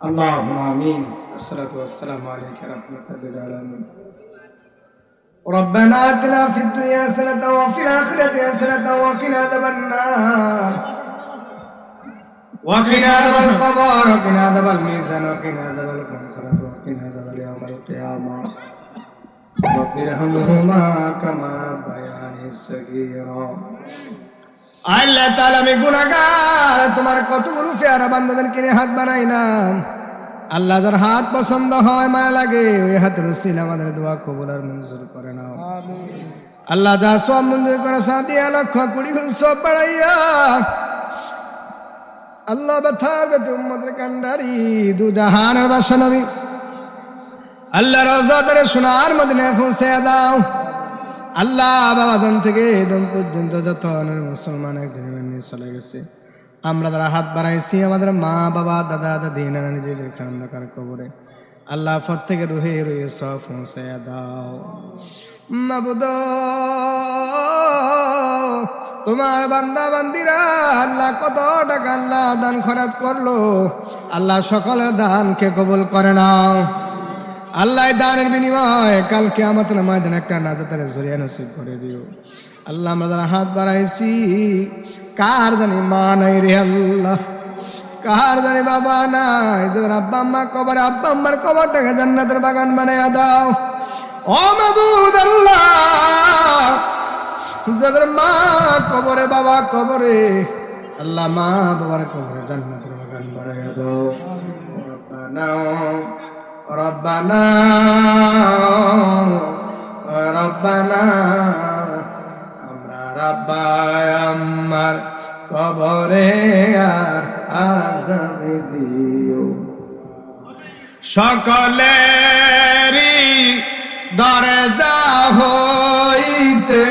اللهم آمين. الصلاة والسلام عليك رحمة للعالمين. ربنا آتنا في الدنيا حسنة وفي الآخرة حسنة وقنا عذاب النار وقنا عذاب القبر وقنا عذاب الميزان وقنا عذاب الفنصرة وقنا عذاب يوم القيامة. رب ارحمهما كما ربياني صغيرا. আল্লাহ তাআলা আমি গুনাহগার, তোমার কতগুলো পেয়ারা বান্দাদেরকে নিয়ে হাত বাড়াই না। আল্লাহ যার হাত পছন্দ হয়, মায়া লাগে, ওই হাতের উসিলা আমাদের দোয়া কবুল আর মঞ্জুর করে নাও। আল্লাহ যা সব মঞ্জুর করে সাদিয়া লক্ষ কোটি গুণ সব বাড়াইয়া আল্লাহ ব্যথার ব্যথা উম্মতের কান্ডারি দু জাহানের বাদশা নবী আল্লাহ রওজা দরে সোনার মদিনায় পৌঁছে দাও। আল্লাহ বাবাদান থেকে দম পর্যন্ত যত মুসলমান একজন নিয়ে চলে গেছে, আমরা যারা হাত বাড়াইছি আমাদের মা বাবা দাদা দাদি নানা নিজের খান্দাকার কবরে আল্লাহ প্রত্যেকে রুহে রুহে সব পৌঁছায়া দাও। মাবুদ তোমার বান্দা বান্দিরা আল্লাহ কত টাকা আল্লাহ দান খরচ করলো, আল্লাহ সকলের দানকে কবুল করে নাও। আল্লাহ দানের বিনিময়ে কালকে আমাদের ময়দানে একটা নাজাতের জরিয়া নসিব করে দিও। আল্লাহ আমরা যারা হাত বাড়াইছি কার জানি মা নাই রে আল্লাহ, কার জানি বাবা নাই, যাদের আব্বা আম্মা কবরে আব্বা আম্মার কবরটাকে জান্নাতের বাগান বানাইয়া দাও। ও মাবুদ আল্লাহ, যাদের মা কবরে বাবা কবরে আল্লাহ মা বাবার কবরে জান্নাতের বাগান বানাইয়া দাও। রব্বানা রব্বানা রব্বানা আমরা রাব্বায় আমার কবরে আর আযাব দিও। সকলেরই দরজা হইতে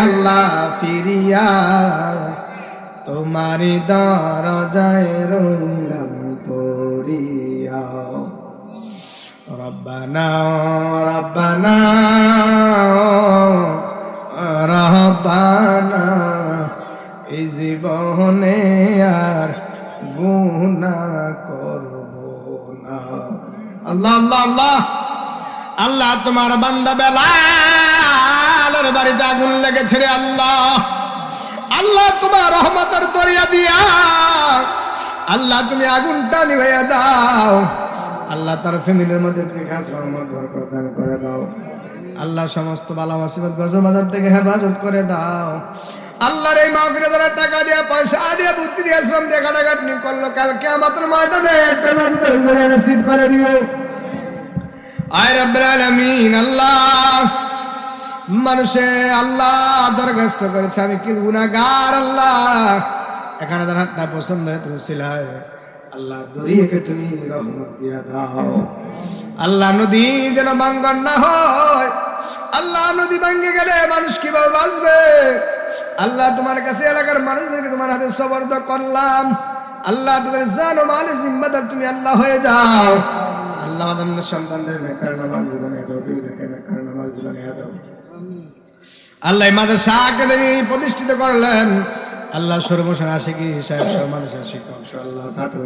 আল্লাহ ফিরিয়া তোমারি দরজায় রইলাম পড়িয়া। রব্বানা রব্বানা রব্বানা এই জীবনে আর গুনাহ করব না। আল্লাহ আল্লাহ আল্লাহ আল্লাহ তোমার বান্দা বেলালের বাড়িতে আগুন লেগেছে রে আল্লাহ, আল্লাহ তোমার রহমতের দরিয়া দিয়া আল্লাহ তুমি আগুনটা নিভাইয়া দাও। আল্লাহ তার ফ্যামিলির মধ্যে তুমি খাস রহমত বরকত দান করে দাও। আল্লাহ সমস্ত বালা মুসিবত গজব আযাব থেকে হেফাজত করে দাও। আল্লাহর এই মাহফিলে যারা টাকা দিয়া পয়সা দিয়া বুদ্ধি দিয়া শ্রম দিয়ে কাটাকাটি করলো, কালকে আমাদের ময়দানে একটা নাজাতের জরিয়া নসিব করে দিও। আয় রব্বুল আলামিন আল্লাহ, মানুষে আল্লাহ দরখাস্ত করেছে আমি কি গুনাহগার, আল্লাহ এখানে যারা হাতটা পছন্দ হয়ে তুমি ছিলাই আল্লাহ দরিয়াকে তুমি রহমত দিয়া দাও। আল্লাহ নদী যেন ভাঙ্গন না হয়, আল্লাহ নদী ভাঙ্গে গেলে মানুষ কিভাবে বাঁচবে? আল্লাহ তোমার কাছে এলাকার মানুষদেরকে তোমার হাতে সুপর্দ করলাম, আল্লাহ তাদের জান ও মাল জিম্মাদার তুমি আল্লাহ হয়ে যাও। আল্লাহ আমাদের সন্তানদের নেকার নামাজ জীবনে দাও, বিবিদেরকে নেকার নামাজ জীবনে দাও। আল্লাহ মাদ্রাসাকে তিনি প্রতিষ্ঠিত করলেন, আল্লাহ সর্বশন আশিকি সাহেব সব মানুষের শিক্ষক আল্লাহ ছাত্র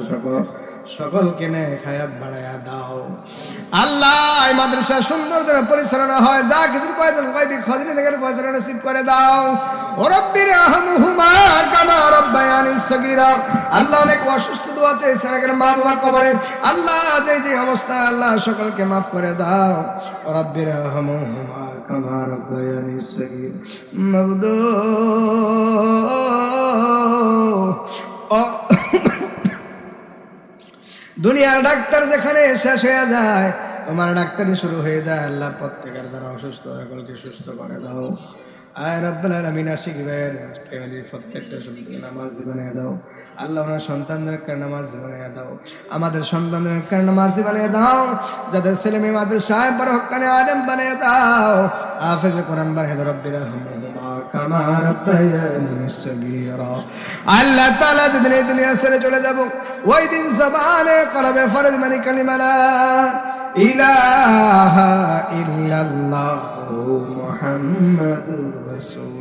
সকলকে নেক হায়াত বাড়াইয়া দাও। আল্লাহ এই মাদ্রাসা সুন্দর যেন পরিচালনা হয়, যা কিছুর প্রয়োজন কয়বি খদিনে থেকে পয়সা নসিব করে দাও। ও রব্বির রহমহুমা কামা রব্বায়ানি সগীরা। আল্লাহ অনেক অসুস্থ দোয়া চেয়েছে এখানে মা বাবার কবরে, আল্লাহ যে যে অবস্থা আল্লাহ সকলকে মাফ করে দাও। ও রব্বির রহমহুমা কামা রব্বায়ানি সগীরা। মাবুদ দুনিয়ার ডাক্তার যেখানে শেষ হয়ে যায় তোমার ডাক্তারি শুরু হয়ে যায়। আল্লাহ প্রত্যেকের যারা অসুস্থ সকলকে সুস্থ করে দাও। আয় রব্বুল আলামিন আশিক ভাইয়ের ফ্যামিলির প্রত্যেকটা সন্তান নামাজ জীবনে দাও। আল্লাহ ওনার সন্তানদেরকে নামাজ জীবনে দাও, আমাদের সন্তানদেরকে নামাজ জীবনে দাও। যাদের ছেলে মেয়ে মাদ্রাসায় বড় হক্কানে আলেম বানিয়ে দাও। হাফেজ কোরআন বানিয়ে দাও। রব্বির রহমহুমা কামা রব্বায়ানি সগীরা। আল্লাহ তাআলা যেদিন এই দুনিয়া ছেড়ে চলে যাব ওই দিন জবানে কলবে ফরজ মানি কালিমা লা ইলাহা ইল্লাল্লাহু মুহাম্মাদুর রাসূল।